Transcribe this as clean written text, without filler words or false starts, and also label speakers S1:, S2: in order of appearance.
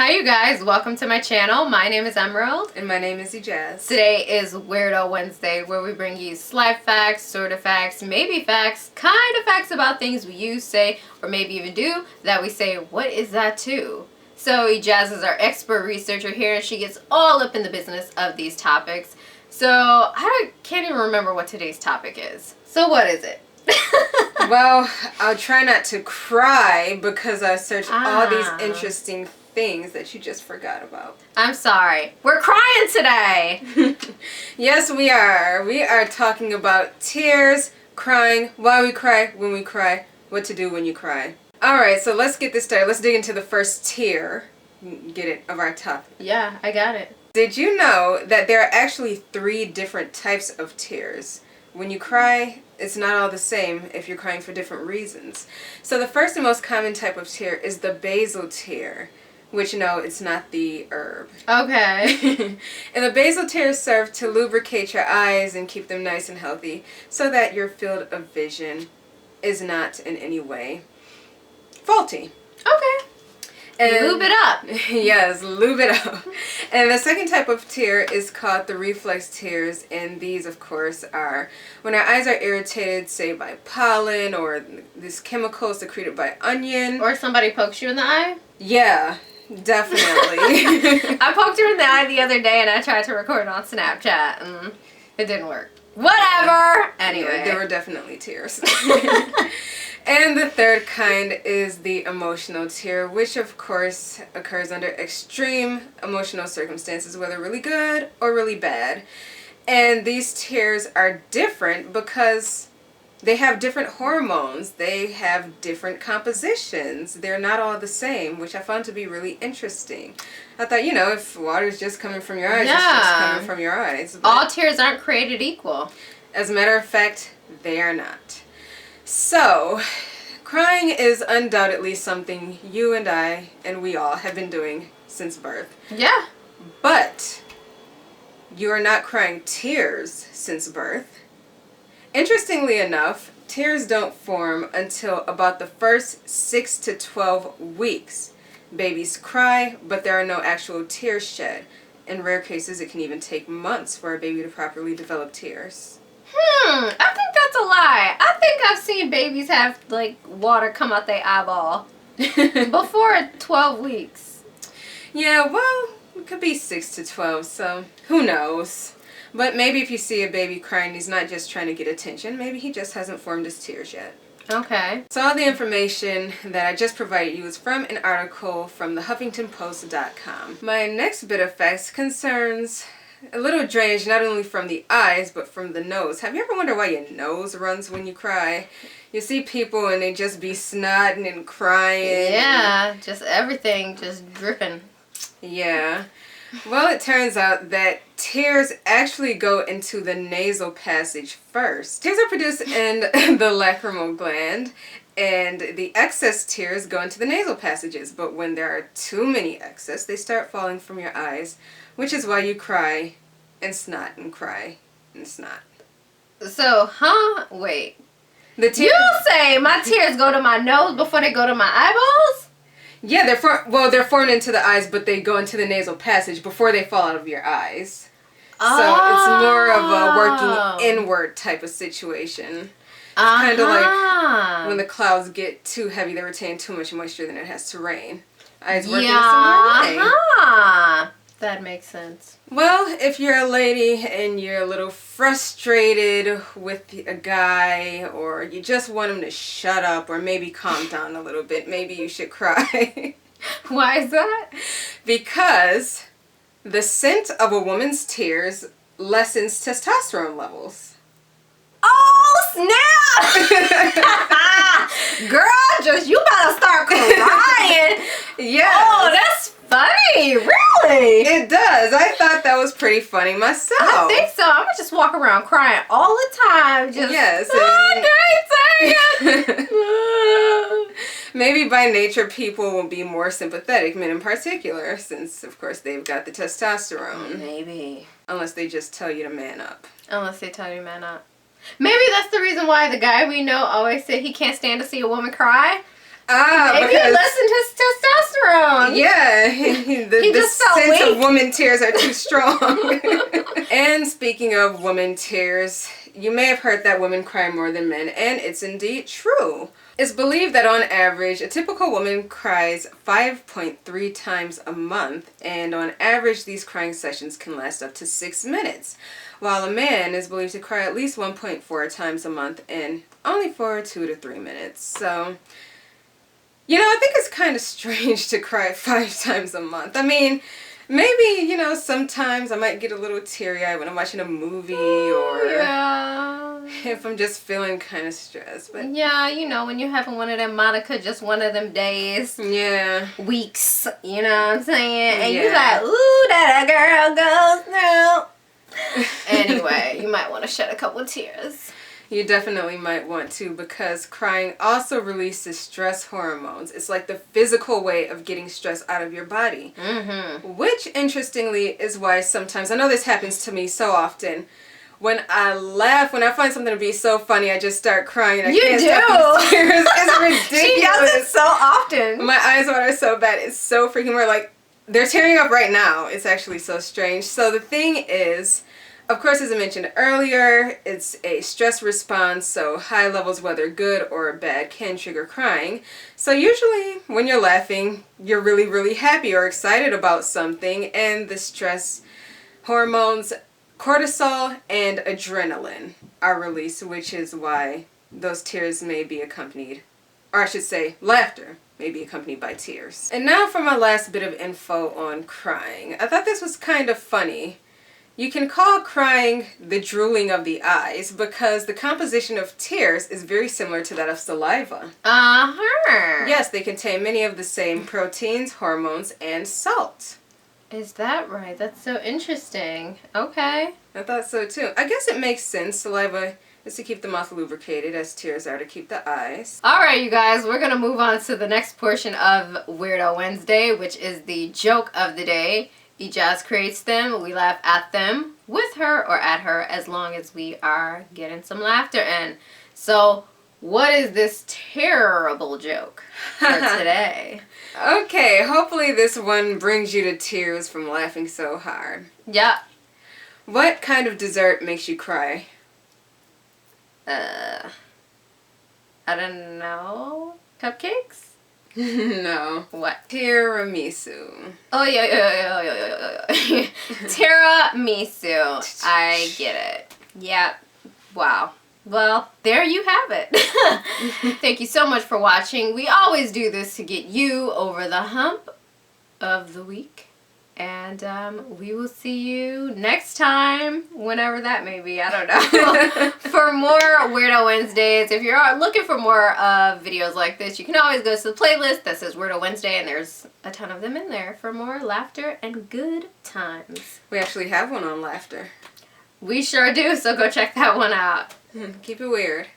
S1: Hi you guys, welcome to my channel. My name is Emerald.
S2: And my name is Jazz.
S1: Today is Weirdo Wednesday, where we bring you slight facts, sort of facts, maybe facts, kind of facts about things we use, say, or maybe even do, that we say, what is that too? So Jazz is our expert researcher here, and she gets all up in the business of these topics. So I can't even remember what today's topic is. So what is it?
S2: Well, I'll try not to cry because I searched all these interesting things that you just forgot about.
S1: I'm sorry. We're crying today.
S2: Yes, we are. We are talking about tears, crying, why we cry, when we cry, what to do when you cry. Alright, so let's get this started. Let's dig into the first tier, get it, of our topic.
S1: Yeah, I got it.
S2: Did you know that there are actually 3 different types of tears? When you cry, it's not all the same if you're crying for different reasons. So the first and most common type of tear is the basal tear, which, no, it's not the herb.
S1: Okay.
S2: And the basal tears serve to lubricate your eyes and keep them nice and healthy so that your field of vision is not in any way faulty.
S1: Okay. And lube it up.
S2: Yes, lube it up. And the second type of tear is called the reflex tears, and these, of course, are when our eyes are irritated, say by pollen or this chemical secreted by onion.
S1: Or somebody pokes you in the eye?
S2: Yeah, definitely.
S1: I poked her in the eye the other day and I tried to record it on Snapchat and it didn't work. Whatever! Anyway.
S2: Yeah, there were definitely tears. And the third kind is the emotional tear, which of course occurs under extreme emotional circumstances, whether really good or really bad. And these tears are different because they have different hormones. They have different compositions. They're not all the same, which I found to be really interesting. I thought, you know, if water's just coming from your eyes, it's just coming from your eyes. But
S1: all tears aren't created equal.
S2: as a matter of fact, they are not. So, crying is undoubtedly something you and I and we all have been doing since birth.
S1: Yeah.
S2: But you are not crying tears since birth. Interestingly enough, tears don't form until about the first 6 to 12 weeks. Babies cry, but there are no actual tears shed. In rare cases, it can even take months for a baby to properly develop tears.
S1: I think that's a lie. I think I've seen babies have, like, water come out their eyeball before 12 weeks.
S2: Yeah, well, it could be 6 to 12, so who knows? But maybe if you see a baby crying, he's not just trying to get attention. Maybe he just hasn't formed his tears yet.
S1: Okay.
S2: So all the information that I just provided you is from an article from the HuffingtonPost.com. My next bit of facts concerns a little drainage not only from the eyes, but from the nose. Have you ever wondered why your nose runs when you cry? You see people and they just be snotting and crying.
S1: Yeah, just everything just dripping.
S2: Yeah. Well, it turns out that tears actually go into the nasal passage first. Tears are produced in the lacrimal gland, and the excess tears go into the nasal passages. But when there are too many excess, they start falling from your eyes, which is why you cry and snot and cry and snot.
S1: So, wait.
S2: The tears,
S1: You say my tears go to my nose before they go to my eyeballs?
S2: yeah, they're formed into the eyes, but they go into the nasal passage before they fall out of your eyes. So it's more of a working inward type of situation. It's kind of like when the clouds get too heavy, they retain too much moisture, then it has to rain. Eyes work in a similar way.
S1: That makes sense.
S2: Well, if you're a lady and you're a little frustrated with a guy, or you just want him to shut up or maybe calm down a little bit, maybe you should cry.
S1: Why is that? Because
S2: the scent of a woman's tears lessens testosterone levels.
S1: Oh, snap! Girl, you better start crying.
S2: Yeah.
S1: Oh, that's funny. Really?
S2: It does. I thought that was pretty funny myself.
S1: I think so. I'm going to just walk around crying all the time. Just,
S2: yes.
S1: Great.
S2: Maybe by nature people will be more sympathetic, men in particular, since, of course, they've got the testosterone.
S1: Maybe.
S2: Unless they just tell you to man up.
S1: Unless they tell you to man up. Maybe that's the reason why the guy we know always said he can't stand to see a woman cry. Maybe
S2: because
S1: less than his testosterone.
S2: yeah, the
S1: just felt
S2: sense of
S1: weak.
S2: woman tears are too strong. And speaking of woman tears, you may have heard that women cry more than men, and it's indeed true. It's believed that on average, a typical woman cries 5.3 times a month, and on average, these crying sessions can last up to 6 minutes, while a man is believed to cry at least 1.4 times a month and only for 2 to 3 minutes. So, you know, I think it's kind of strange to cry 5 times a month. I mean, maybe, you know, sometimes I might get a little teary-eyed when I'm watching a movie or if I'm just feeling kind of stressed. But
S1: yeah, you know, when you're having one of them, Monica, just one of them days, weeks, you know what I'm saying? And you're like, ooh, that a girl goes through. Anyway, you might want to shed a couple tears.
S2: You definitely might want to, because crying also releases stress hormones. It's like the physical way of getting stress out of your body. Mm-hmm. Which, interestingly, is why sometimes, I know this happens to me so often, when I laugh, when I find something to be so funny, I just start crying. I can't stop the tears. It's ridiculous.
S1: She does it so often.
S2: My eyes water so bad. It's so freaking weird. Like, they're tearing up right now. It's actually so strange. So the thing is, of course, as I mentioned earlier, it's a stress response, so high levels, whether good or bad, can trigger crying. So usually when you're laughing, you're really, really happy or excited about something, and the stress hormones, cortisol and adrenaline are released, which is why those tears may be accompanied, or I should say, laughter may be accompanied by tears. And now for my last bit of info on crying. I thought this was kind of funny. You can call crying the drooling of the eyes because the composition of tears is very similar to that of saliva.
S1: Uh-huh.
S2: Yes, they contain many of the same proteins, hormones, and salt.
S1: Is that right? That's so interesting. Okay.
S2: I thought so too. I guess it makes sense. Saliva is to keep the mouth lubricated, as tears are to keep the eyes.
S1: Alright, you guys, we're going to move on to the next portion of Weirdo Wednesday, which is the joke of the day. Ijaz creates them, we laugh at them, with her or at her, as long as we are getting some laughter in. So, what is this terrible joke for today?
S2: Okay, hopefully this one brings you to tears from laughing so hard.
S1: Yeah.
S2: What kind of dessert makes you cry?
S1: I don't know. Cupcakes?
S2: No.
S1: What?
S2: Tiramisu.
S1: Oh, yeah. Tiramisu. I get it. Yep. Wow. Well, there you have it. Thank you so much for watching. We always do this to get you over the hump of the week. And we will see you next time, whenever that may be. I don't know. For more Weirdo Wednesdays, if you're looking for more videos like this, you can always go to the playlist that says Weirdo Wednesday, and there's a ton of them in there for more laughter and good times.
S2: We actually have one on laughter.
S1: We sure do, so go check that one out.
S2: Keep it weird.